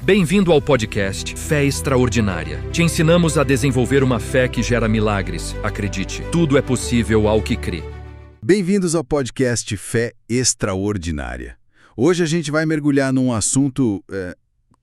Bem-vindo ao podcast Fé Extraordinária. Te ensinamos a desenvolver uma fé que gera milagres. Acredite, tudo é possível ao que crê. Bem-vindos ao podcast Fé Extraordinária. Hoje a gente vai mergulhar num assunto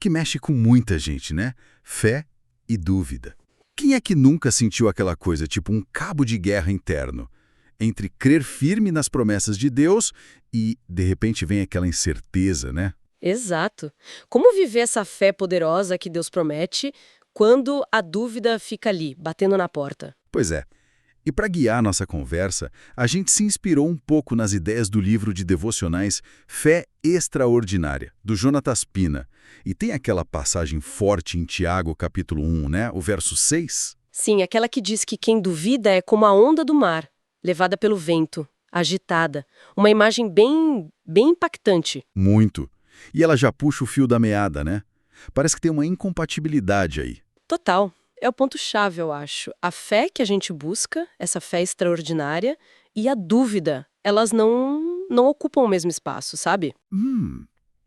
que mexe com muita gente, né? Fé e dúvida. Quem é que nunca sentiu aquela coisa, tipo um cabo de guerra interno, entre crer firme nas promessas de Deus e, de repente, vem aquela incerteza, né? Exato. Como viver essa fé poderosa que Deus promete quando a dúvida fica ali, batendo na porta? Pois é. E para guiar nossa conversa, a gente se inspirou um pouco nas ideias do livro de devocionais Fé Extraordinária, do Jonatas Pina. E tem aquela passagem forte em Tiago, capítulo 1, né? O verso 6. Sim, aquela que diz que quem duvida é como a onda do mar, levada pelo vento, agitada. Uma imagem bem impactante. Muito. E ela já puxa o fio da meada, né? Parece que tem uma incompatibilidade aí. Total. É o ponto-chave, eu acho. A fé que a gente busca, essa fé extraordinária, e a dúvida, elas não ocupam o mesmo espaço, sabe?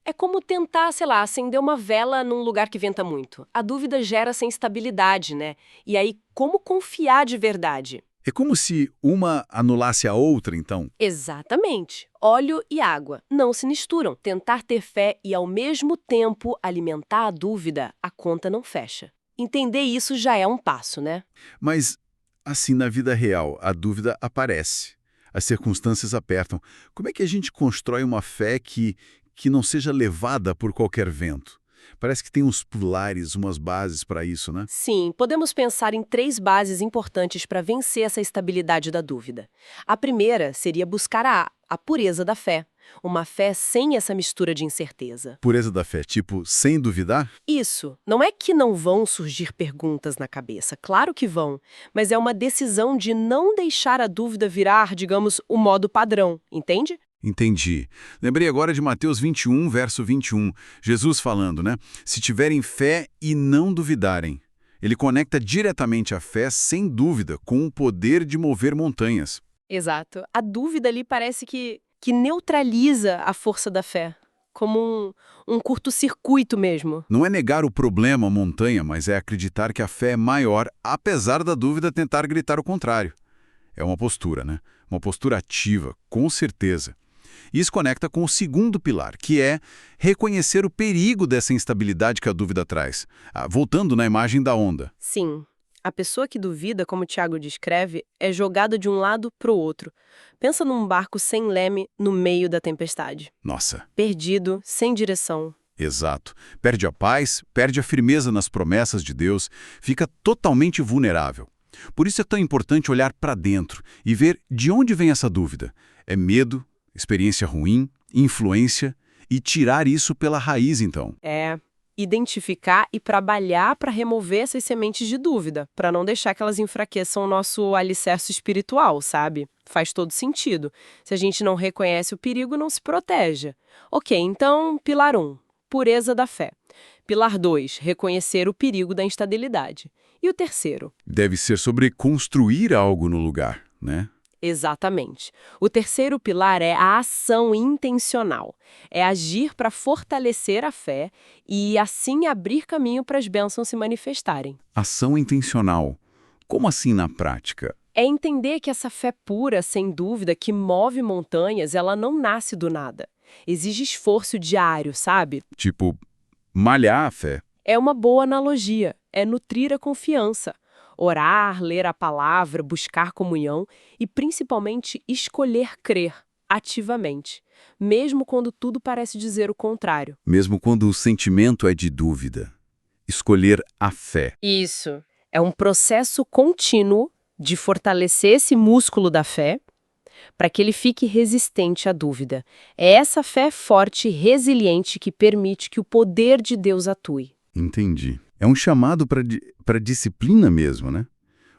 É como tentar, sei lá, acender uma vela num lugar que venta muito. A dúvida gera essa instabilidade, né? E aí, como confiar de verdade? É como se uma anulasse a outra, então. Exatamente. Óleo e água não se misturam. Tentar ter fé e, ao mesmo tempo, alimentar a dúvida, a conta não fecha. Entender isso já é um passo, né? Mas, assim, na vida real, a dúvida aparece. As circunstâncias apertam. Como é que a gente constrói uma fé que não seja levada por qualquer vento? Parece que tem uns pilares, umas bases para isso, né? Sim, podemos pensar em 3 bases importantes para vencer essa estabilidade da dúvida. A primeira seria buscar a pureza da fé. Uma fé sem essa mistura de incerteza. Pureza da fé, tipo, sem duvidar? Isso. Não é que não vão surgir perguntas na cabeça. Claro que vão. Mas é uma decisão de não deixar a dúvida virar, digamos, o modo padrão. Entende? Entendi. Lembrei agora de Mateus 21, verso 21. Jesus falando, né? Se tiverem fé e não duvidarem. Ele conecta diretamente a fé, sem dúvida, com o poder de mover montanhas. Exato. A dúvida ali parece que neutraliza a força da fé. Como um curto-circuito mesmo. Não é negar o problema, a montanha, mas é acreditar que a fé é maior, apesar da dúvida tentar gritar o contrário. É uma postura, né? Uma postura ativa, com certeza. Isso conecta com o segundo pilar, que é reconhecer o perigo dessa instabilidade que a dúvida traz. Voltando na imagem da onda. Sim. A pessoa que duvida, como o Tiago descreve, é jogada de um lado para o outro. Pensa num barco sem leme no meio da tempestade. Nossa. Perdido, sem direção. Exato. Perde a paz, perde a firmeza nas promessas de Deus, fica totalmente vulnerável. Por isso é tão importante olhar para dentro e ver de onde vem essa dúvida. É medo, experiência ruim, influência, e tirar isso pela raiz, então. É. Identificar e trabalhar para remover essas sementes de dúvida, para não deixar que elas enfraqueçam o nosso alicerce espiritual, sabe? Faz todo sentido. Se a gente não reconhece o perigo, não se proteja. Ok, então, pilar 1, pureza da fé. Pilar 2, reconhecer o perigo da instabilidade. E o terceiro? Deve ser sobre construir algo no lugar, né? Exatamente. O terceiro pilar é a ação intencional. É agir para fortalecer a fé e, assim, abrir caminho para as bênçãos se manifestarem. Ação intencional. Como assim na prática? É entender que essa fé pura, sem dúvida, que move montanhas, ela não nasce do nada. Exige esforço diário, sabe? Tipo, malhar a fé. É uma boa analogia. É nutrir a confiança. Orar, ler a palavra, buscar comunhão e, principalmente, escolher crer ativamente, mesmo quando tudo parece dizer o contrário. Mesmo quando o sentimento é de dúvida. Escolher a fé. Isso. É um processo contínuo de fortalecer esse músculo da fé para que ele fique resistente à dúvida. É essa fé forte e resiliente que permite que o poder de Deus atue. Entendi. É um chamado para disciplina mesmo, né?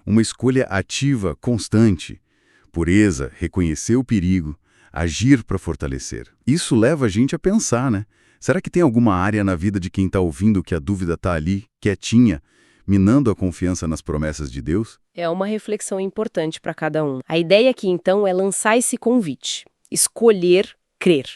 Uma escolha ativa, constante. Pureza, reconhecer o perigo, agir para fortalecer. Isso leva a gente a pensar, né? Será que tem alguma área na vida de quem está ouvindo que a dúvida está ali, quietinha, minando a confiança nas promessas de Deus? É uma reflexão importante para cada um. A ideia aqui, então, é lançar esse convite. Escolher crer.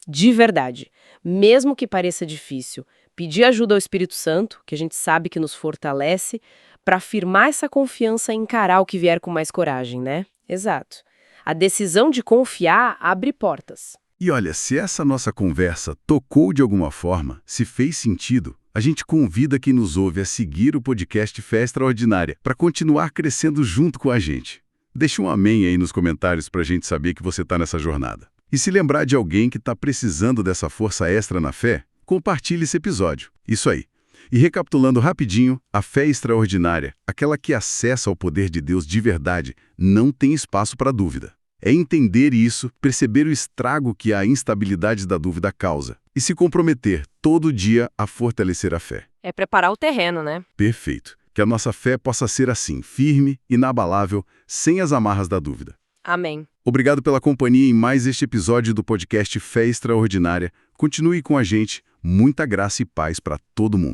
De verdade. Mesmo que pareça difícil. Pedir ajuda ao Espírito Santo, que a gente sabe que nos fortalece, para afirmar essa confiança e encarar o que vier com mais coragem, né? Exato. A decisão de confiar abre portas. E olha, se essa nossa conversa tocou de alguma forma, se fez sentido, a gente convida quem nos ouve a seguir o podcast Fé Extraordinária para continuar crescendo junto com a gente. Deixa um amém aí nos comentários para a gente saber que você está nessa jornada. E se lembrar de alguém que está precisando dessa força extra na fé, compartilhe esse episódio. Isso aí. E recapitulando rapidinho, a fé extraordinária, aquela que acessa ao poder de Deus de verdade, não tem espaço para dúvida. É entender isso, perceber o estrago que a instabilidade da dúvida causa e se comprometer todo dia a fortalecer a fé. É preparar o terreno, né? Perfeito. Que a nossa fé possa ser assim, firme, inabalável, sem as amarras da dúvida. Amém. Obrigado pela companhia em mais este episódio do podcast Fé Extraordinária. Continue com a gente. Muita graça e paz para todo mundo.